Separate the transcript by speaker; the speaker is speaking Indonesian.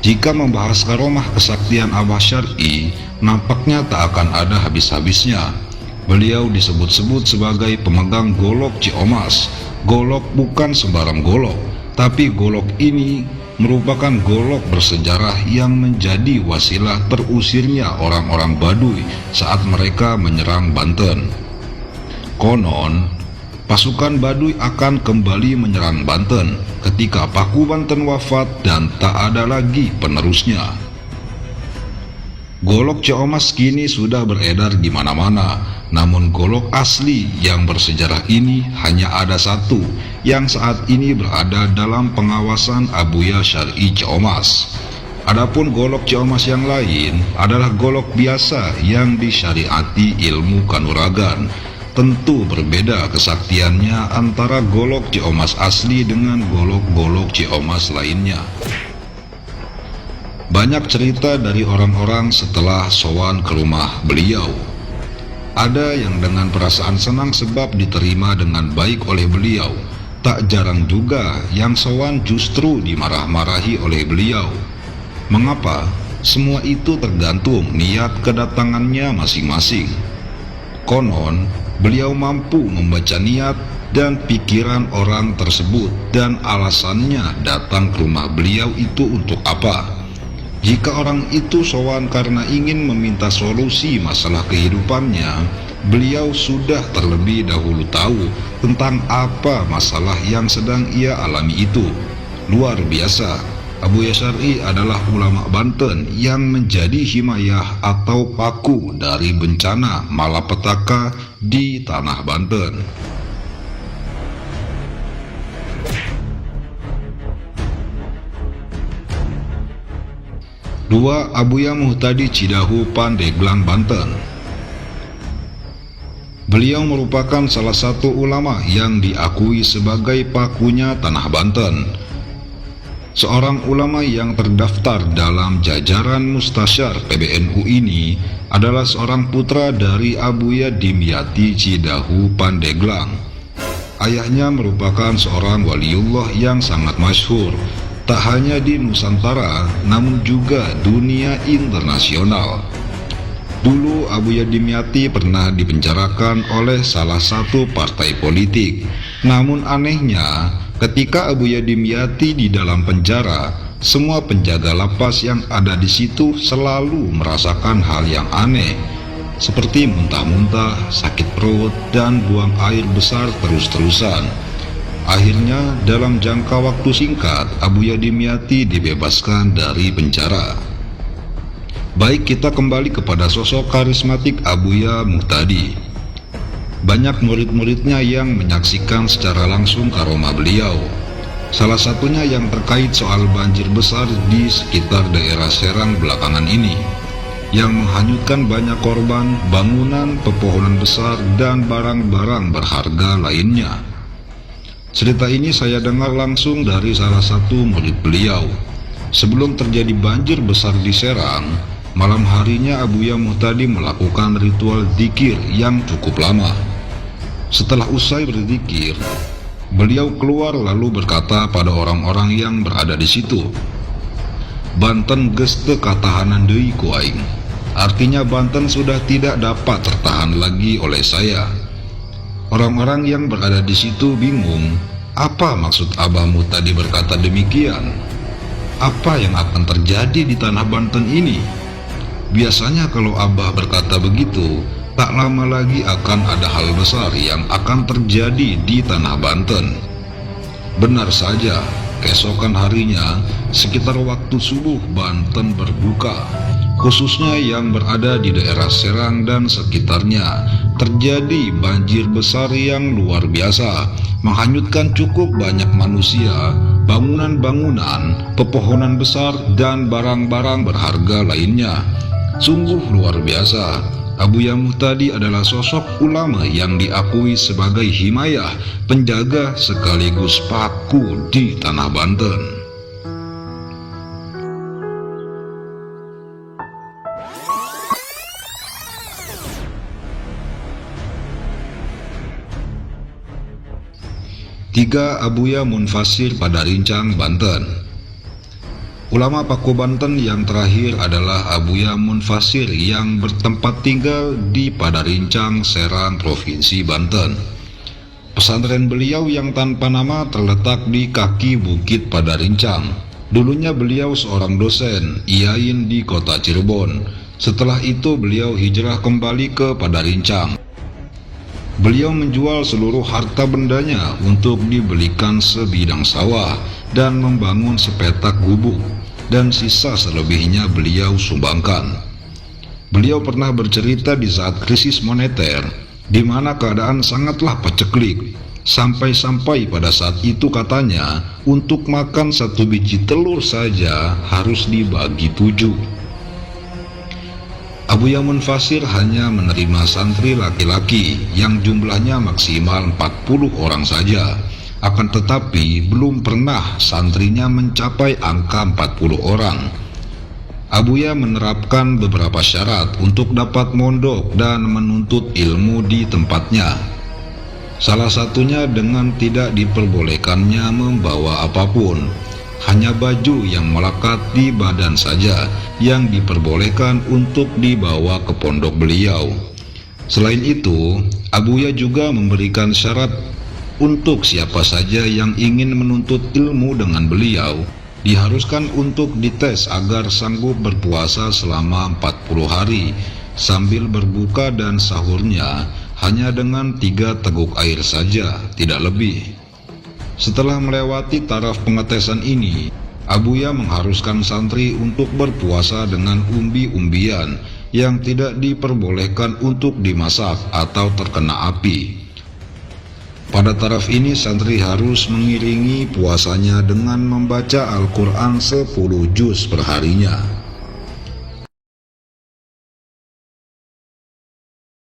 Speaker 1: Jika membahas karomah kesaktian Abah Syar'i, nampaknya tak akan ada habis-habisnya. Beliau disebut-sebut sebagai pemegang golok Ciomas. Golok bukan sembarang golok, tapi golok ini merupakan golok bersejarah yang menjadi wasilah terusirnya orang-orang Baduy saat mereka menyerang Banten. Konon, pasukan Baduy akan kembali menyerang Banten ketika Paku Banten wafat dan tak ada lagi penerusnya. Golok Ciomas kini sudah beredar di mana-mana, namun golok asli yang bersejarah ini hanya ada satu yang saat ini berada dalam pengawasan Abuya Syar'i Ciomas. Adapun golok Ciomas yang lain adalah golok biasa yang disyariati ilmu kanuragan. Tentu berbeda kesaktiannya antara golok Ciomas asli dengan golok-golok Ciomas lainnya. Banyak cerita dari orang-orang setelah sowan ke rumah beliau. Ada yang dengan perasaan senang sebab diterima dengan baik oleh beliau. Tak jarang juga yang sowan justru dimarah-marahi oleh beliau. Mengapa? Semua itu tergantung niat kedatangannya masing-masing. Konon, beliau mampu membaca niat dan pikiran orang tersebut dan alasannya datang ke rumah beliau itu untuk apa. Jika orang itu sowan karena ingin meminta solusi masalah kehidupannya, beliau sudah terlebih dahulu tahu tentang apa masalah yang sedang ia alami itu. Luar biasa, Abuya Syar'i adalah ulama Banten yang menjadi himayah atau paku dari bencana malapetaka di tanah Banten. Dua, Abuya Muhtadi Cidahu Pandeglang, Banten. Beliau merupakan salah satu ulama yang diakui sebagai pakunya tanah Banten. Seorang ulama yang terdaftar dalam jajaran Mustasyar PBNU ini adalah seorang putra dari Abuya Dimyati Cidahu Pandeglang. Ayahnya merupakan seorang waliullah yang sangat masyhur, tak hanya di Nusantara, namun juga dunia internasional. Dulu Abuya Dimyati pernah dipenjarakan oleh salah satu partai politik. Namun anehnya, ketika Abuya Dimyati di dalam penjara, semua penjaga lapas yang ada di situ selalu merasakan hal yang aneh, seperti muntah-muntah, sakit perut, dan buang air besar terus-terusan. Akhirnya dalam jangka waktu singkat Abuya Dimyati dibebaskan dari penjara. Baik, kita kembali kepada sosok karismatik Abuya Muhtadi. Banyak murid-muridnya yang menyaksikan secara langsung karomah beliau. Salah satunya yang terkait soal banjir besar di sekitar daerah Serang belakangan ini, yang menghanyutkan banyak korban, bangunan, pepohonan besar, dan barang-barang berharga lainnya. Cerita ini saya dengar langsung dari salah satu murid beliau. Sebelum terjadi banjir besar di Serang, malam harinya Abuya Muhtadi melakukan ritual dzikir yang cukup lama. Setelah usai berzikir, beliau keluar lalu berkata pada orang-orang yang berada di situ, "Banten geus teu katahanan deui ku aing." Artinya Banten sudah tidak dapat tertahan lagi oleh saya. Orang-orang yang berada di situ bingung, apa maksud Abah Muhtadi berkata demikian? Apa yang akan terjadi di tanah Banten ini? Biasanya kalau Abah berkata begitu, tak lama lagi akan ada hal besar yang akan terjadi di tanah Banten. Benar saja, keesokan harinya, sekitar waktu subuh Banten berduka. Khususnya yang berada di daerah Serang dan sekitarnya, terjadi banjir besar yang luar biasa, menghanyutkan cukup banyak manusia, bangunan-bangunan, pepohonan besar, dan barang-barang berharga lainnya. Sungguh luar biasa. Abuya Muhtadi adalah sosok ulama yang diakui sebagai himayah, penjaga sekaligus paku di tanah Banten. Tiga, Abuya Munfasir Padarincang, Banten. Ulama Paku Banten yang terakhir adalah Abuya Munfasir yang bertempat tinggal di Padarincang, Serang, Provinsi Banten. Pesantren beliau yang tanpa nama terletak di kaki Bukit Padarincang. Dulunya beliau seorang dosen, IAIN di kota Cirebon. Setelah itu beliau hijrah kembali ke Padarincang. Beliau menjual seluruh harta bendanya untuk dibelikan sebidang sawah dan membangun sepetak gubuk, dan sisa selebihnya beliau sumbangkan. Beliau pernah bercerita di saat krisis moneter, di mana keadaan sangatlah paceklik, sampai-sampai pada saat itu katanya untuk makan 1 biji telur saja harus dibagi 7. Abuya Munfasir hanya menerima santri laki-laki yang jumlahnya maksimal 40 orang saja. Akan tetapi belum pernah santrinya mencapai angka 40 orang. Abuya menerapkan beberapa syarat untuk dapat mondok dan menuntut ilmu di tempatnya. Salah satunya dengan tidak diperbolehkannya membawa apapun. Hanya baju yang melekat di badan saja yang diperbolehkan untuk dibawa ke pondok beliau. Selain itu, Abuya juga memberikan syarat untuk siapa saja yang ingin menuntut ilmu dengan beliau, diharuskan untuk dites agar sanggup berpuasa selama 40 hari, sambil berbuka dan sahurnya hanya dengan 3 teguk air saja, tidak lebih. Setelah melewati taraf pengetesan ini, Abuya mengharuskan santri untuk berpuasa dengan umbi-umbian yang tidak diperbolehkan untuk dimasak atau terkena api. Pada taraf ini santri harus mengiringi puasanya dengan membaca Al-Quran 10 juz perharinya.